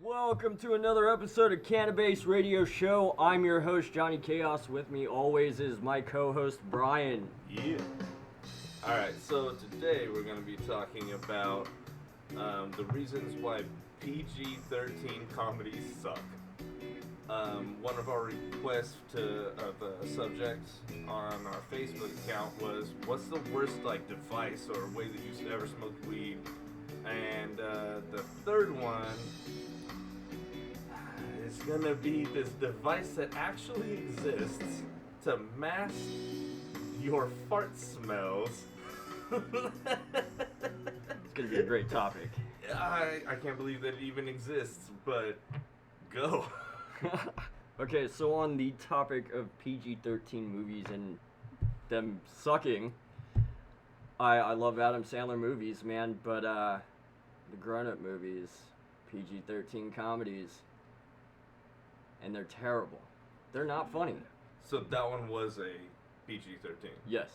Welcome to another episode of CannaBase Radio Show. I'm your host, Johnny Chaos. With me always is my co-host, Brian. Yeah. Alright, so today we're going to be talking about the reasons why PG-13 comedies suck. One of our requests of a subject on our Facebook account was, what's the worst device or way that you ever smoked weed? And the third one is gonna be this device that actually exists to mask your fart smells. It's gonna be a great topic. I can't believe that it even exists, but go. Okay, so on the topic of PG-13 movies and them sucking, I love Adam Sandler movies, man, but the grown-up movies, PG-13 comedies, and they're terrible. They're not funny. So that one was a PG-13. Yes.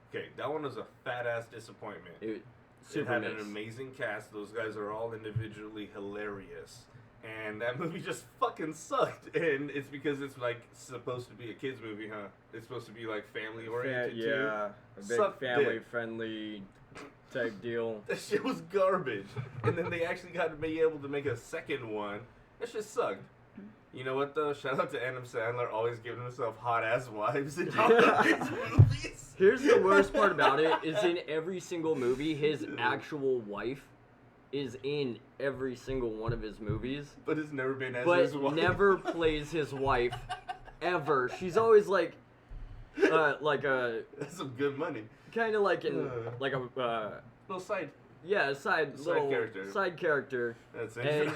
Okay, that one was a fat-ass disappointment. It had an amazing cast. Those guys are all individually hilarious. And that movie just fucking sucked. And it's because it's supposed to be a kids movie, huh? It's supposed to be family oriented too. Yeah, a big family friendly type deal. That shit was garbage. And then they actually got to be able to make a second one. That shit sucked. You know what though? Shout out to Adam Sandler, always giving himself hot ass wives in all of his movies. Here's the worst part about it: is in every single movie, his actual wife is in every single one of his movies. But has never been as his wife. But never plays his wife, ever. She's always like a... That's some good money. Kind of like in, little side... Yeah, a side character. That's and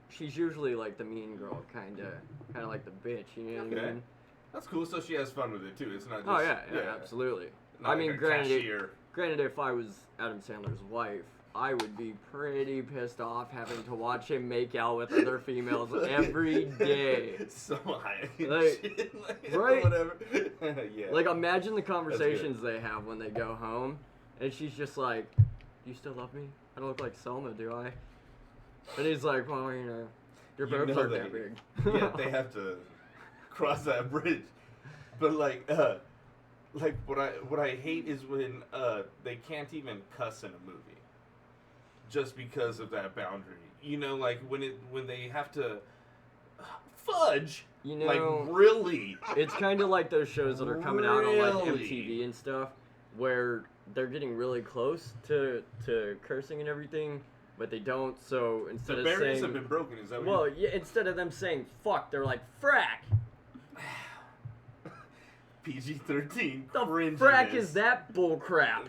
she's usually like the mean girl, kind of like the bitch, you know what I mean? That's cool, so she has fun with it too. It's not just... Oh, yeah, absolutely. I mean, granted, if I was Adam Sandler's wife, I would be pretty pissed off having to watch him make out with other females every day. So high. Right? Whatever. Yeah. Imagine the conversations they have when they go home, and she's just like, "Do you still love me? I don't look like Selma, do I?" And he's like, "Well, your boobs aren't that big." Yeah, they have to cross that bridge. But what I hate is when they can't even cuss in a movie just because of that boundary. You know, when they have to fudge. You know, really. It's kind of like those shows that are coming out on MTV and stuff, where they're getting really close to cursing and everything, but they don't. So instead of saying, the barriers have been broken. Is that what? Well, yeah. Instead of them saying "fuck," they're like "frack." PG-13. The frack is that bullcrap.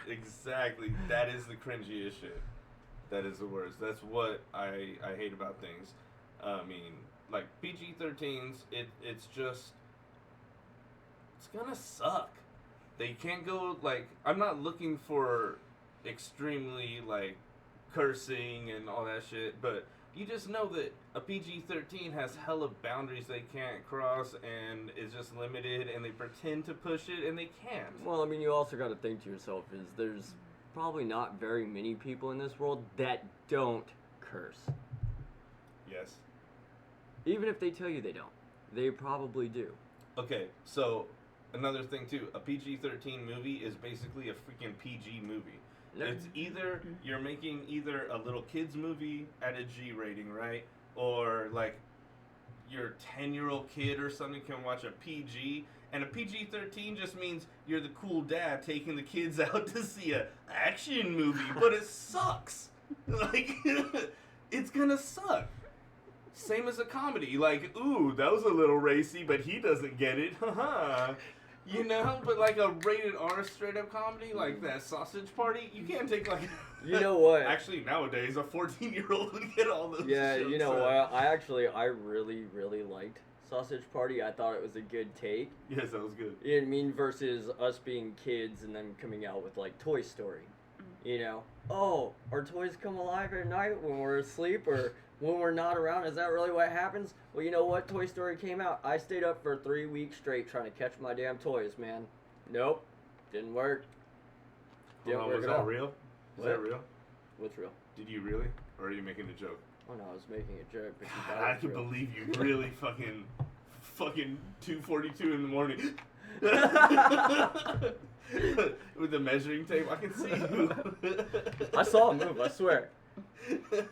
Exactly. That is the cringiest shit. That is the worst. That's what I hate about things. I mean, PG-13s, it's gonna suck. They can't go, I'm not looking for extremely, cursing and all that shit, but you just know that a PG-13 has hella boundaries they can't cross and is just limited, and they pretend to push it and they can't. Well, I mean, you also got to think to yourself, is there's probably not very many people in this world that don't curse. Yes. Even if they tell you they don't. They probably do. Okay, so another thing too, a PG-13 movie is basically a freaking PG movie. It's either you're making either a little kids movie at a G rating, right? Or your 10-year-old kid or something can watch a PG, and a PG-13 just means you're the cool dad taking the kids out to see a action movie, but it sucks. It's gonna suck. Same as a comedy, ooh, that was a little racy, but he doesn't get it, haha. You know, but a rated R straight up comedy, like that Sausage Party, you can't take You know what? Actually, nowadays, a 14-year-old would get all those Yeah, jokes you know what? I really, really liked Sausage Party. I thought it was a good take. Yes, that was good. You know what I mean? Versus us being kids and then coming out with, Toy Story. You know? Oh, our toys come alive at night when we're asleep, or when we're not around. Is that really what happens? Well, you know what? Toy Story came out. I stayed up for 3 weeks straight trying to catch my damn toys, man. Nope. Didn't work. Was that real? Is that real? What's real? Did you really? Or are you making a joke? Oh no, I was making a joke. But God, I can believe you really fucking 2:42 in the morning. With the measuring tape, I can see you. I saw it move, I swear.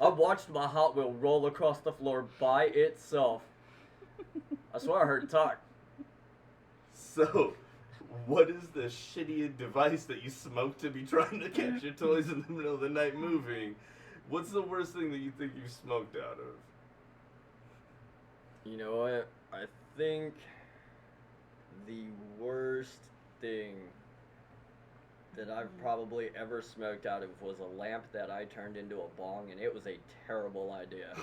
I watched my Hot Wheel roll across the floor by itself. I swear I heard it talk. So, what is the shitty device that you smoke to be trying to catch your toys in the middle of the night moving? What's the worst thing that you think you've smoked out of? You know what? I think the worst thing that I've probably ever smoked out of was a lamp that I turned into a bong, and it was a terrible idea.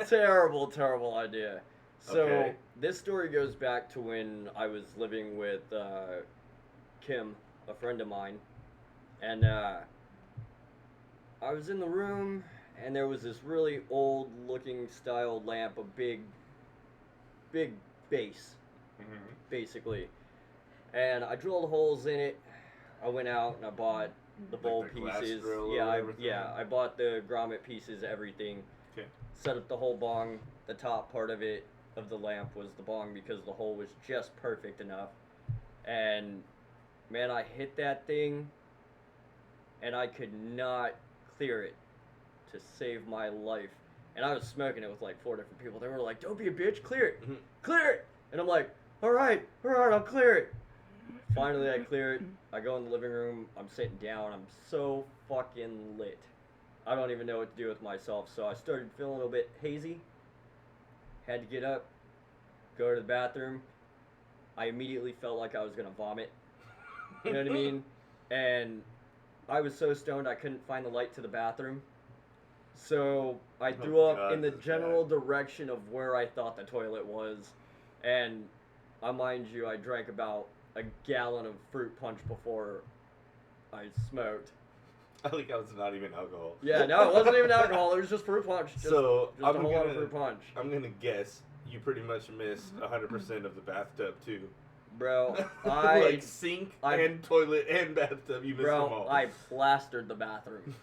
Terrible idea. So, Okay. This story goes back to when I was living with Kim, a friend of mine, and I was in the room, and there was this really old-looking style lamp, a big base, basically. And I drilled holes in it. I went out and I bought the bulb the glass pieces. drill or Yeah, everything? I bought the grommet pieces, everything. Okay. Set up the whole bong. The top part of it, of the lamp, was the bong because the hole was just perfect enough. And man, I hit that thing, and I could not clear it to save my life. And I was smoking it with like 4 different people. They were like, "Don't be a bitch, clear it, clear it." And I'm like, all right, I'll clear it. Finally, I clear it. I go in the living room. I'm sitting down. I'm so fucking lit. I don't even know what to do with myself. So I started feeling a little bit hazy. Had to get up, go to the bathroom. I immediately felt like I was gonna vomit. You know what I mean? And I was so stoned I couldn't find the light to the bathroom. So I threw up in the general direction of where I thought the toilet was. And mind you, I drank about a gallon of fruit punch before I smoked. I think that was not even alcohol. Yeah, no, it wasn't even alcohol. It was just fruit punch. Just a whole lot of fruit punch. I'm gonna guess you pretty much missed 100% of the bathtub too. Bro, like sink and toilet and bathtub, you missed them all. I plastered the bathroom.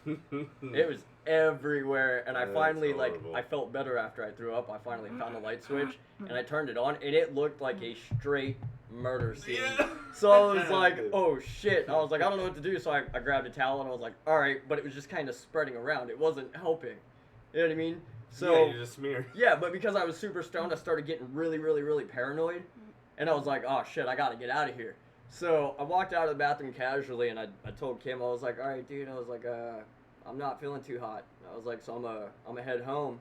It was everywhere, and I finally, I felt better after I threw up. I finally found the light switch, and I turned it on, and it looked like a straight murder scene. Yeah. So I was like, oh shit. I was like, I don't know what to do, so I grabbed a towel, and I was like, alright, but it was just kind of spreading around. It wasn't helping. You know what I mean? So, yeah, you just smeared. Yeah, but because I was super stoned, I started getting really, really, really paranoid. And I was like, oh shit, I gotta get out of here. So I walked out of the bathroom casually, and I told Kim, I was like, all right, dude, I was like, I'm not feeling too hot. I was like, so I'm gonna head home.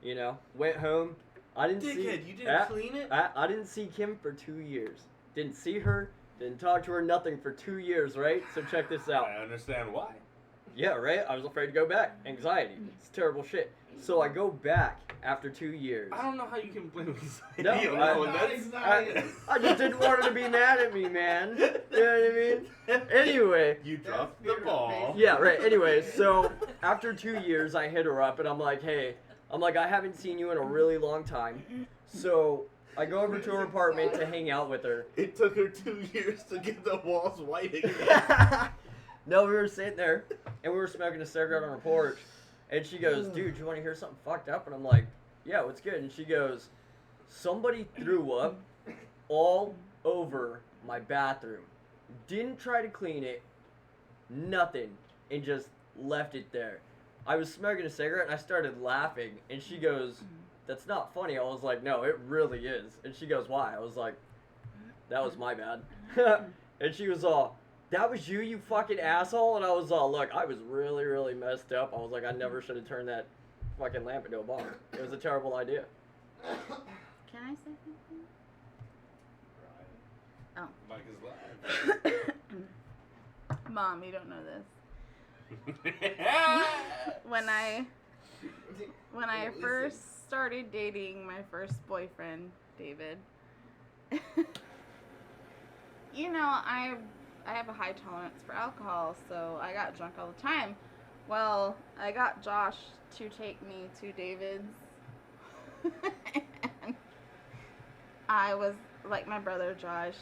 You know, went home. I didn't see. Dickhead, you didn't clean it? I didn't see Kim for 2 years. Didn't see her. Didn't talk to her. Nothing for 2 years, right? So check this out. I understand why. Yeah, right. I was afraid to go back. Anxiety. It's terrible shit. So I go back after 2 years. I don't know how you can blame No, anxiety on that. I just didn't want her to be mad at me, man. You know what I mean? Anyway. You dropped the ball. Yeah, right. Anyway, so after 2 years, I hit her up, and I'm like, hey, I haven't seen you in a really long time. So I go over to her apartment to hang out with her. It took her 2 years to get the walls white again. No, we were sitting there, and we were smoking a cigarette on her porch. And she goes, dude, you want to hear something fucked up? And I'm like, yeah, what's good? And she goes, somebody threw up all over my bathroom. Didn't try to clean it. Nothing. And just left it there. I was smoking a cigarette, and I started laughing. And she goes, that's not funny. I was like, no, it really is. And she goes, why? I was like, that was my bad. And she was all, that was you, you fucking asshole? And I was all, look, I was really, really messed up. I was like, I never should have turned that fucking lamp into a bomb. It was a terrible idea. Can I say something? Oh. Mike is live. Mom, you don't know this. When I first started dating my first boyfriend, David, you know, I have a high tolerance for alcohol, so I got drunk all the time. Well, I got Josh to take me to David's. And I was like my brother Josh.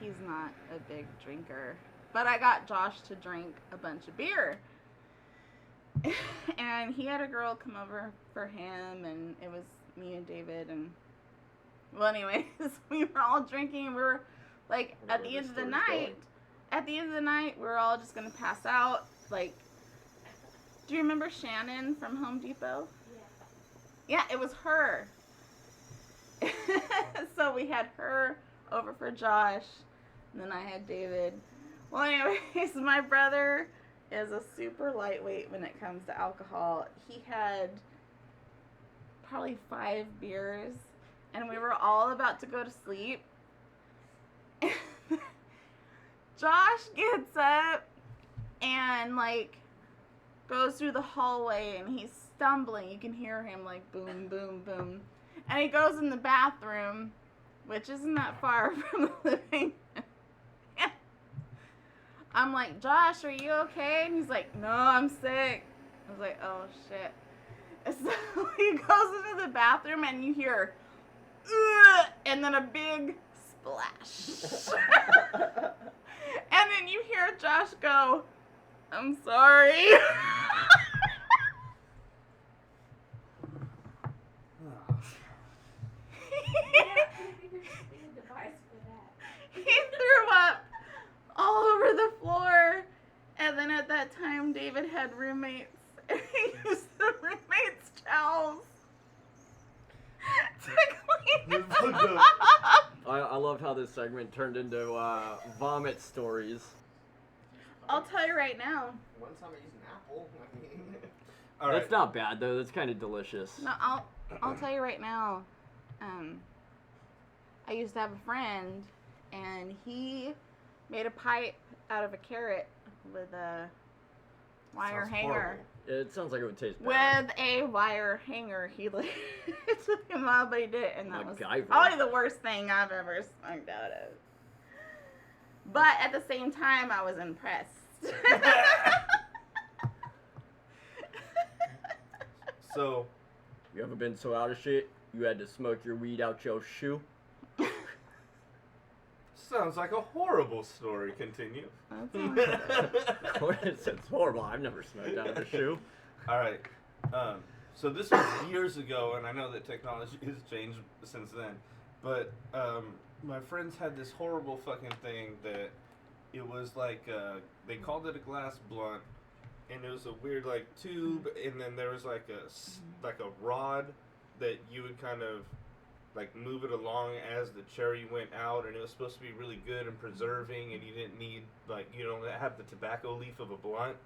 He's not a big drinker, but I got Josh to drink a bunch of beer. And he had a girl come over for him, and it was me and David, and well, anyways, we were all drinking. We were like, at the end of the night, we were all just gonna pass out. Like, do you remember Shannon from Home Depot? Yeah, it was her. So we had her over for Josh, and then I had David. Well, anyways, my brother is a super lightweight when it comes to alcohol. He had probably 5 beers, and we were all about to go to sleep. Josh gets up and, like, goes through the hallway, and he's stumbling. You can hear him, like, boom, boom, boom. And he goes in the bathroom, which isn't that far from the living room. I'm like, Josh, are you okay? And he's like, no, I'm sick. I was like, oh, shit. And so he goes into the bathroom, and you hear, ugh, and then a big splash. And then you hear Josh go, I'm sorry. He threw up all over the floor. And then at that time, David had roommates. And he used the roommates' towels to clean it up. I loved how this segment turned into vomit stories. I'll tell you right now. One time I used an apple. I mean, All right. That's not bad though. That's kind of delicious. No, I'll tell you right now. I used to have a friend, and he made a pipe out of a carrot with a wire Sounds hanger. horrible. It sounds like it would taste bad. With a wire hanger, he like it took him out, but he did, and that was MacGyver. probably the worst thing I've ever smoked out of. But at the same time, I was impressed. So, You ever been so out of shit you had to smoke your weed out your shoe? sounds like a horrible story. Continue. That's all. It's horrible. I've never smoked out of a shoe. All right. So this was years ago, and I know that technology has changed since then. But my friends had this horrible fucking thing that it was like they called it a glass blunt, and it was a weird like tube, and then there was like a rod that you would kind of like move it along as the cherry went out, and it was supposed to be really good and preserving, and you didn't need like you don't have the tobacco leaf of a blunt.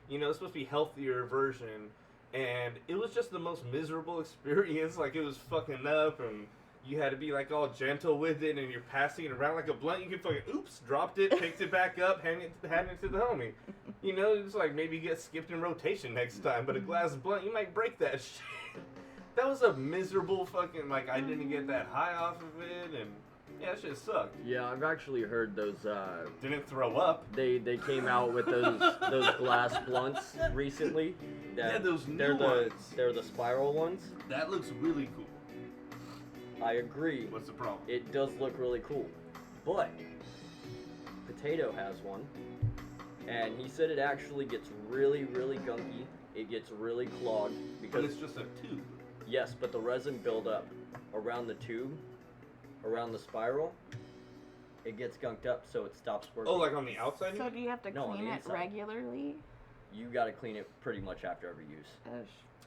You know, it's supposed to be a healthier version, and it was just the most miserable experience. Like it was fucking up, and you had to be like all gentle with it, and you're passing it around like a blunt. You could fucking oops, dropped it, picked it back up, handed it to the homie. You know, it's like maybe get skipped in rotation next time, but a glass blunt, you might break that shit. That was a miserable fucking, like, I didn't get that high off of it, and yeah, that shit sucked. Yeah, I've actually heard those. Didn't throw up. They came out with those glass blunts recently. Yeah, those new they're ones. They're the spiral ones. That looks really cool. I agree. What's the problem? It does look really cool, but Potato has one, and he said it actually gets really, really gunky. It gets really clogged But because it's just a tube. yes, but the resin buildup around the tube, around the spiral, it gets gunked up, so it stops working. Oh, like on the outside? So do you have to No, on clean the it inside. regularly? You got to clean it pretty much after every use.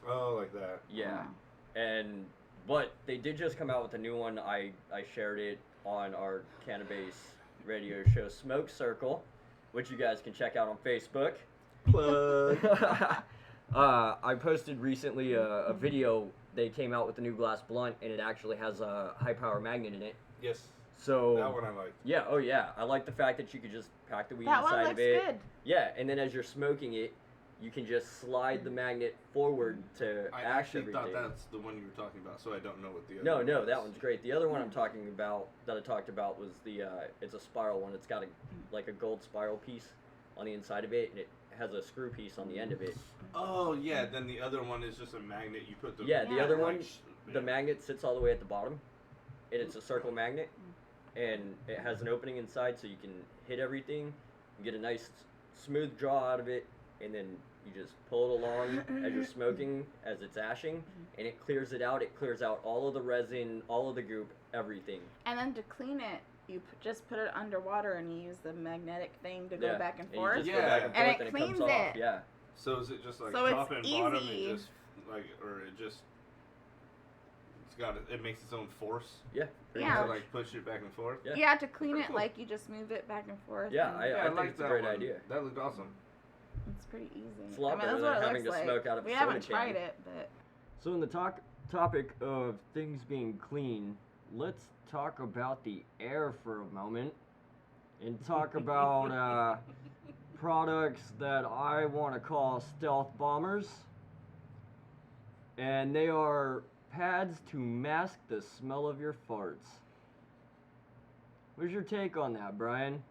Oh, like that. Yeah, Oh. and but they did just come out with a new one. I shared it on our CannaBase radio show Smoke Circle, which you guys can check out on Facebook. Plug. I posted recently a video. They came out with a new glass blunt, and it actually has a high power magnet in it. Yes. So That one I like. yeah, oh yeah, I like the fact that you could just pack the weed That one inside looks of it. good. Yeah, and then as you're smoking it, you can just slide the magnet forward to I ash actually everything. thought that's the one you were talking about, so I don't know what the other No, one no, was. that one's great. The other one I'm talking about that I talked about was the it's a spiral one. It's got like a gold spiral piece on the inside of it, and it has a screw piece on the end of it. Oh, yeah, then the other one is just a magnet. You put the... Yeah, the Yeah. other one, yeah. the magnet sits all the way at the bottom, and it's a circle magnet, and it has an opening inside so you can hit everything, and get a nice smooth draw out of it, and then You just pull it along as you're smoking, as it's ashing, and it clears it out. It clears out all of the resin, all of the goop, everything. And then to clean it, you just put it underwater and you use the magnetic thing to go back and you forth. just go back and And forth it and cleans comes off. it. Yeah. So is it just like So top it's and bottom easy. and just like, or it just, it makes its own force? Yeah. pretty Yeah. To much. like push it back and forth? Yeah. Yeah, to clean Pretty it, cool. like you just move it back and forth. Yeah, and I think it's a great idea. That looked awesome. it's pretty easy. It's a lot better that's than what it having looks to like. smoke out of a We soda haven't can. tried it, but So in the topic of things being clean, let's talk about the air for a moment, and talk about products that I want to call stealth bombers, and they are pads to mask the smell of your farts. What's your take on that, Brian?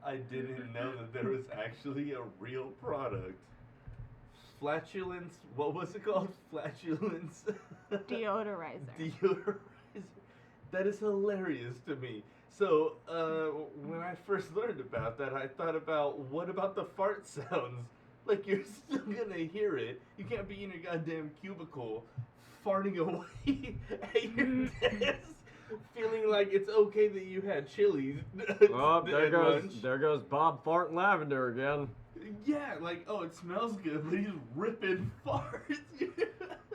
I didn't know that there was actually a real product. Flatulence, what was it called? Flatulence deodorizer. deodorizer. That is hilarious to me. So, when I first learned about that, I thought about, what about the fart sounds? Like, you're still gonna hear it. You can't be in your goddamn cubicle farting away at your desk, feeling like it's okay that you had chilies Oh, at lunch. there goes Bob Fart Lavender again. Yeah, like, oh, it smells good, but he's ripping farts.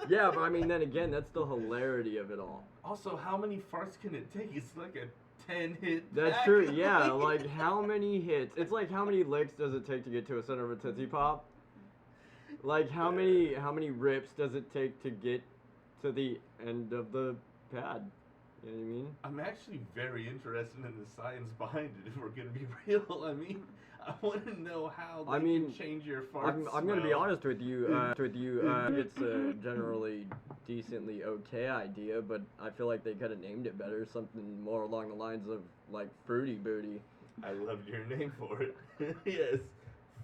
Yeah, but I mean, then again, that's the hilarity of it all. Also, how many farts can it take? It's like a 10-hit That's pack. true, yeah, like how many hits? It's like how many licks does it take to get to a center of a Tootsie Pop? Like how many rips does it take to get to the end of the pad? You know what I mean? I'm actually very interested in the science behind it, if we're gonna be real. I mean, I want to know how they can change your fart I'm gonna be smell. honest with you. It's a generally decently okay idea, but I feel like they could have named it better, something more along the lines of like Fruity Booty. I loved your name for it. Yes,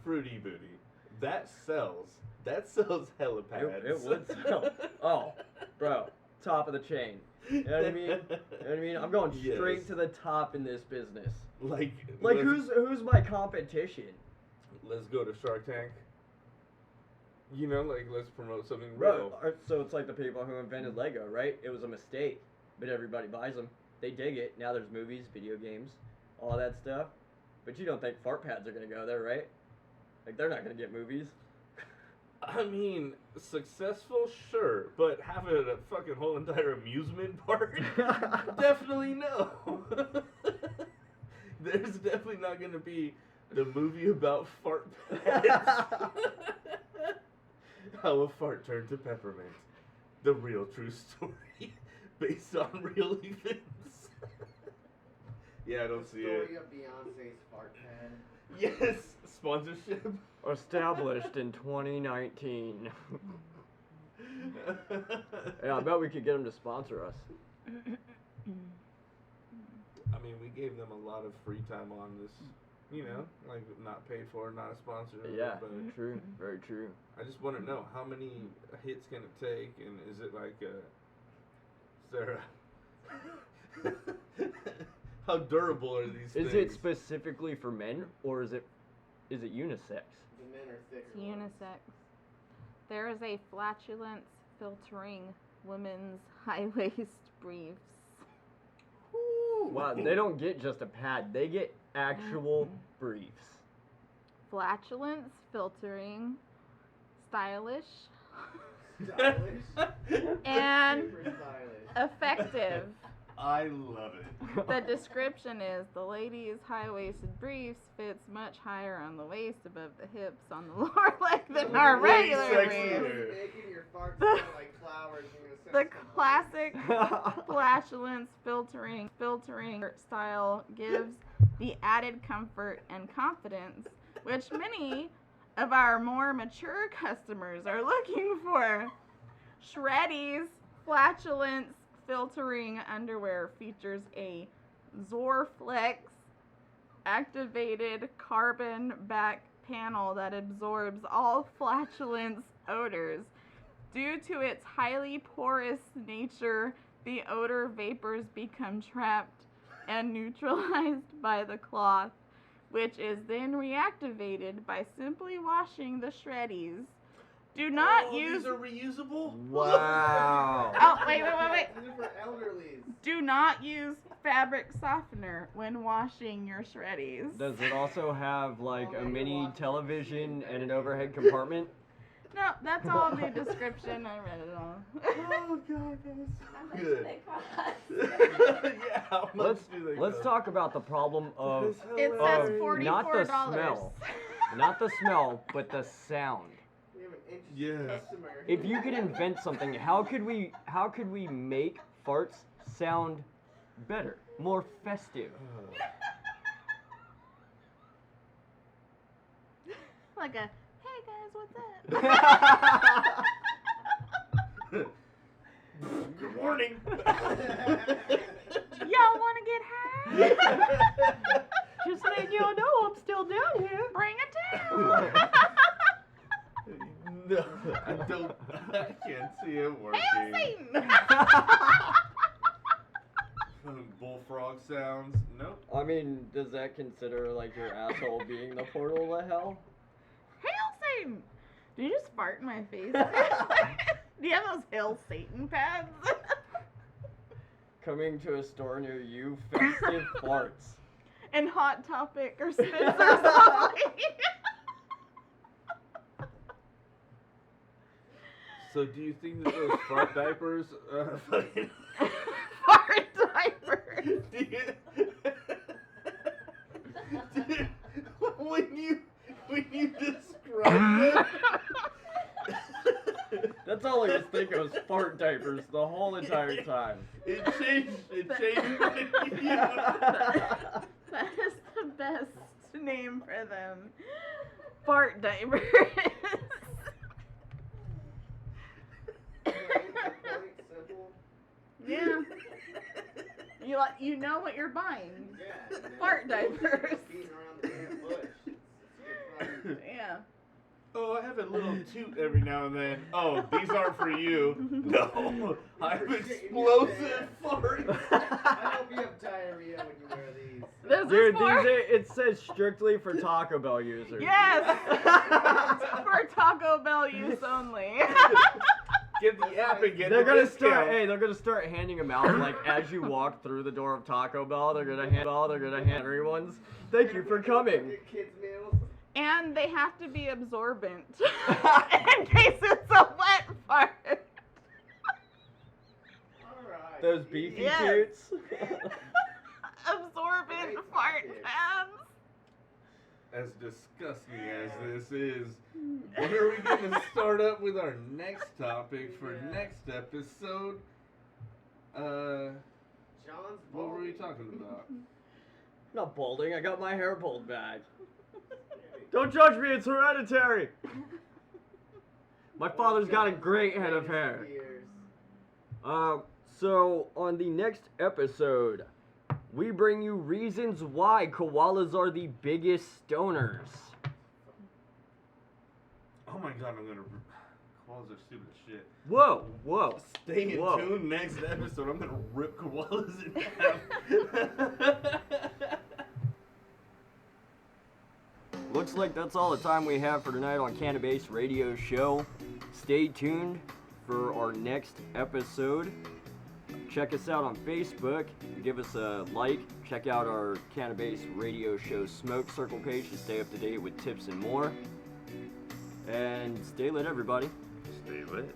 Fruity Booty. That sells. That sells hella pads. It would sell. Oh, bro, top of the chain. You know what I mean? You know what I mean? I'm going straight Yes. to the top in this business. Like Like let's- who's my competition? Let's go to Shark Tank. You know, like, let's promote something Bro, real. so it's like the people who invented Lego, right? It was a mistake, but everybody buys them. They dig it. Now there's movies, video games, all that stuff. But you don't think fart pads are gonna go there, right? Like they're not gonna get movies. I mean, successful, sure, but having a fucking whole entire amusement park? Definitely no. There's definitely not gonna be the movie about fart pads. How a fart turned to peppermint. The real true story. Based on real events. Yeah, I don't see it. Story of Beyonce's fart pad. Yes, sponsorship. Established in 2019. Yeah, I bet we could get them to sponsor us. I mean, we gave them a lot of free time on this, you know, like not paid for, not a sponsor. Yeah, But true, very true. I just want to know, how many hits can it take, and is it like how durable are these Is things? it specifically for men or is it unisex? The men are thicker. It's unisex. There is a flatulence filtering women's high waist briefs. Wow, they don't get just a pad; they get actual briefs. Flatulence filtering, stylish, Stylish. and Super stylish. effective. I love it. The description is the lady's high-waisted briefs fits much higher on the waist above the hips on the lower leg than our Way regular sexier. briefs. Making your farts smell like flowers in your sex The company. classic flatulence filtering style gives the added comfort and confidence which many of our more mature customers are looking for. Shreddy's flatulence filtering underwear features a Zorflex activated carbon back panel that absorbs all flatulence odors. Due to its highly porous nature, the odor vapors become trapped and neutralized by the cloth, which is then reactivated by simply washing the shreddies. Do not use... These are reusable? Wow. Oh, wait. These are for elderlies. Do not use fabric softener when washing your shreddies. Does it also have like a mini television and an overhead compartment? No, that's all in the description. I read it all. Oh god, that is How so much good. do they cost? Yeah, how much do they Let's cost? talk about the problem of It says Oh, $44. not the smell. Not the smell, but the sound. We have an interesting Yes. customer. If you could invent something, how could we make farts sound better, more festive? Like a, hey guys, what's up? Good morning. Y'all want to get high? Just letting y'all know I'm still down here. Bring it down. No, I don't. I can't see it working. Hail Satan. Bullfrog sounds. Nope. I mean, does that consider like your asshole being the portal to hell? Hail Satan. Did you just fart in my face? Do you have those Hail Satan pads? Coming to a store near you, festive farts. And Hot Topic or Spencer's something. So, do you think that those fart diapers fucking. Fart diapers. do you, when you describe them. That's all I was thinking was fart diapers the whole entire time. It changed my view. That is the best name for them. Fart diapers. Yeah. You know what you're buying. Yeah. Fart diapers. Beating around the damn bush. It's good fun. Yeah. Oh, I have a little toot every now and then. Oh, these aren't for you. No, I have explosive farts. I hope you have diarrhea when you wear these. This Dude, is for... it says strictly for Taco Bell users. Yes! For Taco Bell use only. Get the app and get They're the gonna discount. start. Hey, they're gonna start handing them out like as you walk through the door of Taco Bell. They're gonna hand everyone's. Thank you for coming. Get kids meals. And they have to be absorbent. In case it's a wet fart. Alright. Those beefy Yes. toots. Absorbent Great fart topic. pads. As disgusting as this is, when are we going to start up with our next topic for next episode? John's What were we balding. talking about? Not balding. I got my hair pulled back. Don't judge me. It's hereditary. My father's got a great head of hair. So on the next episode, we bring you reasons why koalas are the biggest stoners. Oh my god, I'm going to... Koalas are stupid as shit. Whoa, whoa. Stay in Whoa. tune next episode. I'm going to rip koalas in half. Looks like that's all the time we have for tonight on CannaBase Radio Show. Stay tuned for our next episode. Check us out on Facebook. Give us a like. Check out our CannaBase Radio Show Smoke Circle page to stay up to date with tips and more. And stay lit, everybody. Stay lit.